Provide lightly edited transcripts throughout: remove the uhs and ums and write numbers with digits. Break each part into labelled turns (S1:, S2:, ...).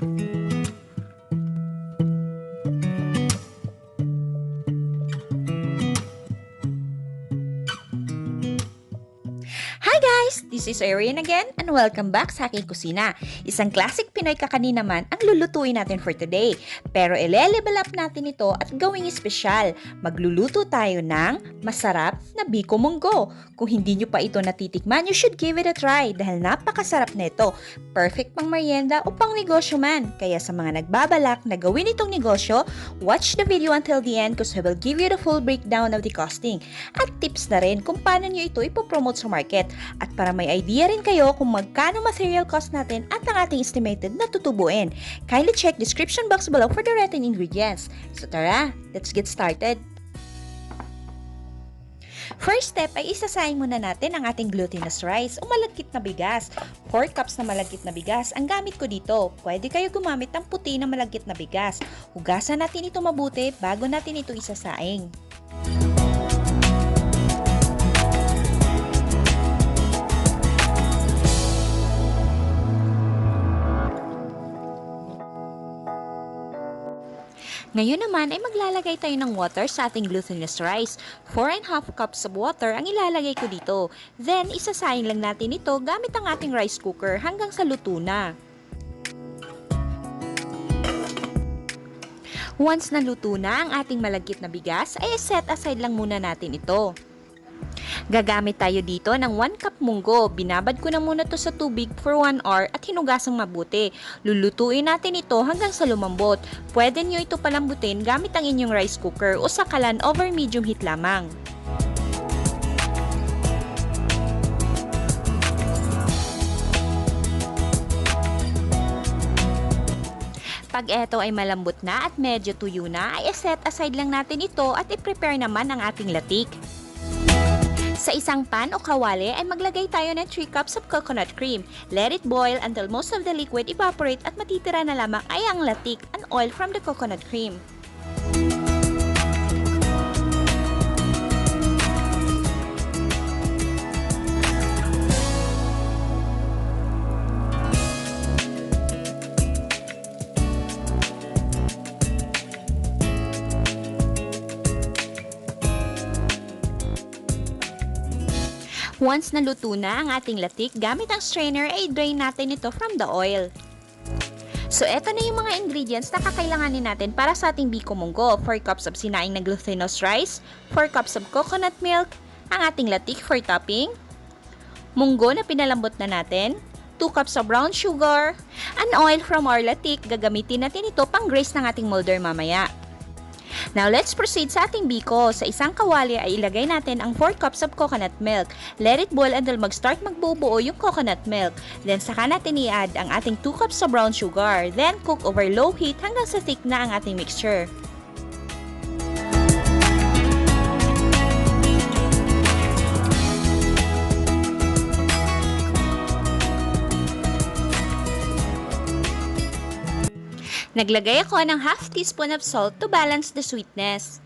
S1: Hi guys! This is Arian again and welcome back sa aking kusina. Isang classic Pinoy kakanin naman ang lulutuin natin for today. Pero i-level up natin ito at gawing espesyal. Magluluto tayo ng masarap na BIKO MONGGO. Kung hindi nyo pa ito natitikman, you should give it a try dahil napakasarap na ito. Perfect pang merienda o pang negosyo man. Kaya sa mga nagbabalak na gawin itong negosyo, watch the video until the end because I will give you the full breakdown of the costing. At tips na rin kung paano nyo ito ipopromote sa market. At para may idea rin kayo kung magkano material cost natin at ang ating estimated na tutubuin. Kindly check description box below for the written ingredients. So tara, let's get started. First step ay isasaing muna natin ang ating glutinous rice o malagkit na bigas. 4 cups na malagkit na bigas ang gamit ko dito. Pwede kayo gumamit ng puti na malagkit na bigas. Hugasan natin ito mabuti bago natin ito isasaing. Ngayon naman ay maglalagay tayo ng water sa ating glutinous rice. 4½ cups of water ang ilalagay ko dito. Then, isasaing lang natin ito gamit ang ating rice cooker hanggang sa luto na. Once naluto na ang ating malagkit na bigas, ay set aside lang muna natin ito. Gagamit tayo dito ng 1 cup munggo. Binabad ko na muna to sa tubig for 1 hour at hinugasang mabuti. Lulutuin natin ito hanggang sa lumambot. Pwede nyo ito palambutin gamit ang inyong rice cooker o sakalan over medium heat lamang. Pag ito ay malambot na at medyo tuyo na, ay set aside lang natin ito at i-prepare naman ang ating latik. Sa isang pan o kawali ay maglagay tayo ng 3 cups of coconut cream. Let it boil until most of the liquid evaporate at matitira na lamang ay ang latik and oil from the coconut cream. Once naluto na ang ating latik, gamit ang strainer ay drain natin ito from the oil. So eto na yung mga ingredients na kakailanganin natin para sa ating BIKO MONGGO. 4 cups of sinaing na glutinous rice, 4 cups of coconut milk, ang ating latik for topping, munggo na pinalambot na natin, 2 cups of brown sugar, and oil from our latik. Gagamitin natin ito pang grace ng ating molder mamaya. Now, let's proceed sa ating biko. Sa isang kawali ay ilagay natin ang 4 cups of coconut milk. Let it boil until mag-start magbubuo yung coconut milk. Then, saka natin i-add ang ating 2 cups of brown sugar. Then, cook over low heat hanggang sa thick na ang ating mixture. Naglagay ako ng ½ teaspoon of salt to balance the sweetness.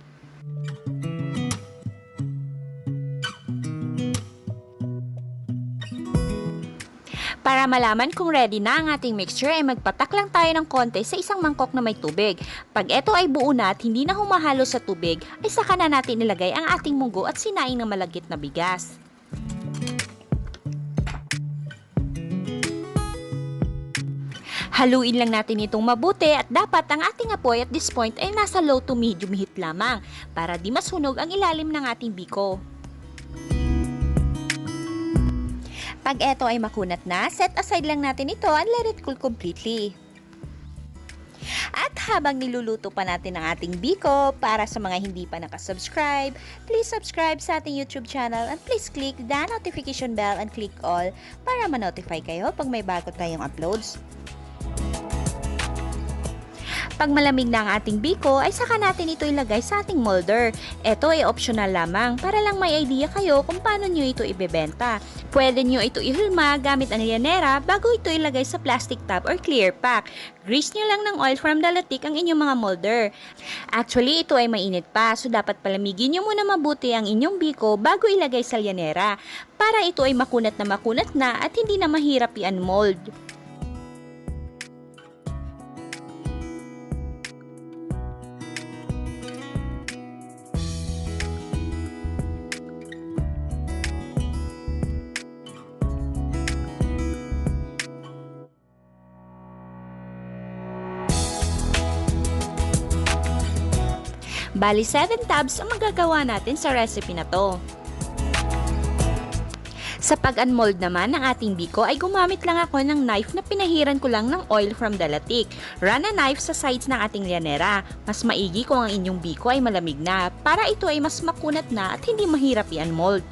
S1: Para malaman kung ready na ang ating mixture ay magpatak lang tayo ng konti sa isang mangkok na may tubig. Pag ito ay buo na at hindi na humahalo sa tubig, ay saka na natin ilagay ang ating munggo at sinaing na malagkit na bigas. Haluin lang natin itong mabuti at dapat ang ating apoy at this point ay nasa low to medium heat lamang para di masunog ang ilalim ng ating biko. Pag ito ay makunat na, set aside lang natin ito and let it cool completely. At habang niluluto pa natin ang ating biko, para sa mga hindi pa nakasubscribe, please subscribe sa ating YouTube channel and please click the notification bell and click all para ma-notify kayo pag may bago tayong uploads. Pag malamig na ang ating biko, ay saka natin ito ilagay sa ating molder. Ito ay optional lamang para lang may idea kayo kung paano nyo ito ibebenta. Pwede nyo ito ihulma gamit ang lyanera bago ito ilagay sa plastic tub or clear pack. Grease nyo lang ng oil from the latik ang inyong mga molder. Actually, ito ay mainit pa, so dapat palamigin nyo muna mabuti ang inyong biko bago ilagay sa lyanera para ito ay makunat na at hindi na mahirap i-unmold. Bali 7 tabs ang magagawa natin sa recipe na to. Sa pag-unmold naman ng ating biko ay gumamit lang ako ng knife na pinahiran ko lang ng oil from the latik. Run a knife sa sides ng ating lianera. Mas maigi kung ang inyong biko ay malamig na para ito ay mas makunat na at hindi mahirap i-unmold.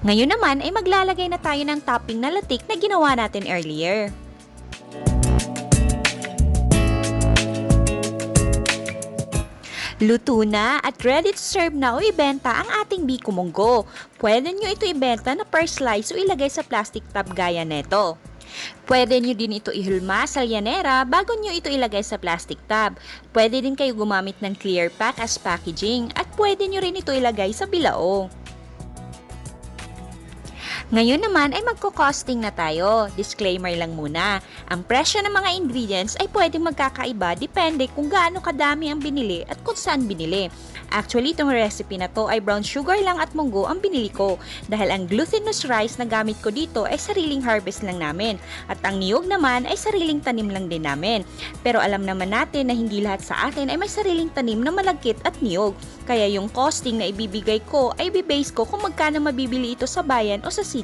S1: Ngayon naman ay maglalagay na tayo ng topping na latik na ginawa natin earlier. Luto na at ready to serve na o ibenta ang ating BIKO MONGGO. Pwede nyo ito ibenta na per slice o ilagay sa plastic tub gaya neto. Pwede nyo din ito ihulma sa lianera bago nyo ito ilagay sa plastic tub. Pwede din kayo gumamit ng clear pack as packaging at pwede nyo rin ito ilagay sa bilao. Ngayon naman ay magko-costing na tayo. Disclaimer lang muna. Ang presyo ng mga ingredients ay pwedeng magkakaiba depende kung gaano kadami ang binili at kung saan binili. Actually, itong recipe na to ay brown sugar lang at munggo ang binili ko dahil ang glutinous rice na gamit ko dito ay sariling harvest lang namin at ang niyog naman ay sariling tanim lang din namin. Pero alam naman natin na hindi lahat sa atin ay may sariling tanim na malagkit at niyog. Kaya yung costing na ibibigay ko ay bibase ko kung magkano mabibili ito sa bayan o sa city.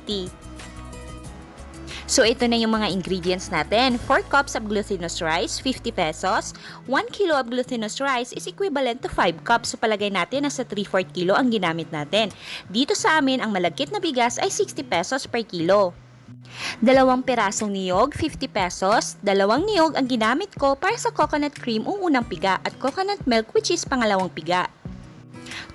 S1: So ito na yung mga ingredients natin. 4 cups of glutinous rice, 50 pesos. 1 kilo of glutinous rice is equivalent to 5 cups. So palagay natin nasa 3/4 kilo ang ginamit natin. Dito sa amin, ang malagkit na bigas ay 60 pesos per kilo. 2 pirasong niyog, 50 pesos. 2 niyog ang ginamit ko para sa coconut cream o unang piga at coconut milk which is pangalawang piga.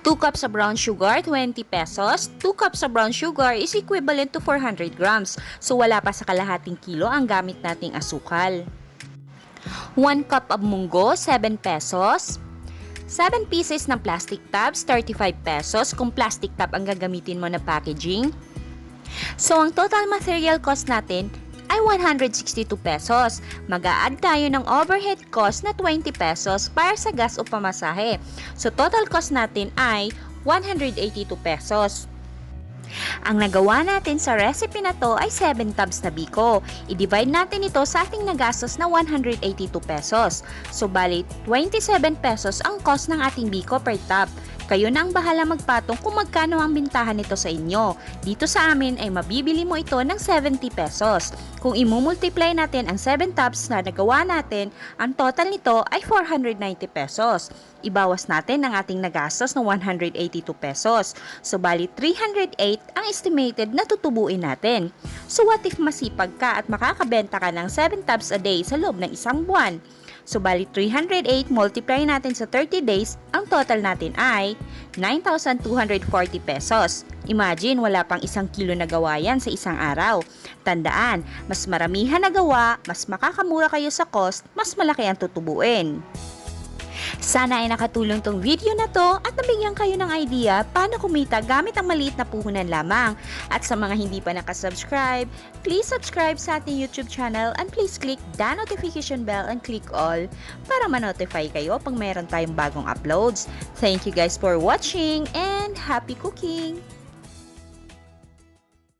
S1: 2 cups of brown sugar, 20 pesos. 2 cups of brown sugar is equivalent to 400 grams. So wala pa sa kalahating kilo ang gamit nating asukal. 1 cup of munggo, 7 pesos. 7 pieces ng plastic tubs, 35 pesos kung plastic tub ang gagamitin mo na packaging. So ang total material cost natin ay 162 pesos. Mag-a-add tayo ng overhead cost na 20 pesos para sa gas o pamasahe. So total cost natin ay 182 pesos. Ang nagawa natin sa recipe na to ay 7 tubs na biko. I-divide natin ito sa ating nagastos na 182 pesos. So bali 27 pesos ang cost ng ating biko per tub. Kayo na ang bahala magpatong kung magkano ang bintahan nito sa inyo. Dito sa amin ay mabibili mo ito ng 70 pesos. Kung imumultiply natin ang 7 tubs na nagawa natin, ang total nito ay 490 pesos. Ibawas natin ang ating nagastos ng 182 pesos. So bali 308 ang estimated na tutubuin natin. So what if masipag ka at makakabenta ka ng 7 tubs a day sa loob ng isang buwan? So, bali 308 multiply natin sa 30 days, ang total natin ay 9,240 pesos. Imagine, wala pang 1 kilo na gawa yan sa isang araw. Tandaan, mas maramihan na gawa, mas makakamura kayo sa cost, mas malaki ang tutubuin. Sana ay nakatulong tong video na to at nabigyan kayo ng idea paano kumita gamit ang maliit na puhunan lamang. At sa mga hindi pa nakasubscribe, please subscribe sa ating YouTube channel and please click the notification bell and click all para ma-notify kayo pag mayroon tayong bagong uploads. Thank you guys for watching and happy cooking!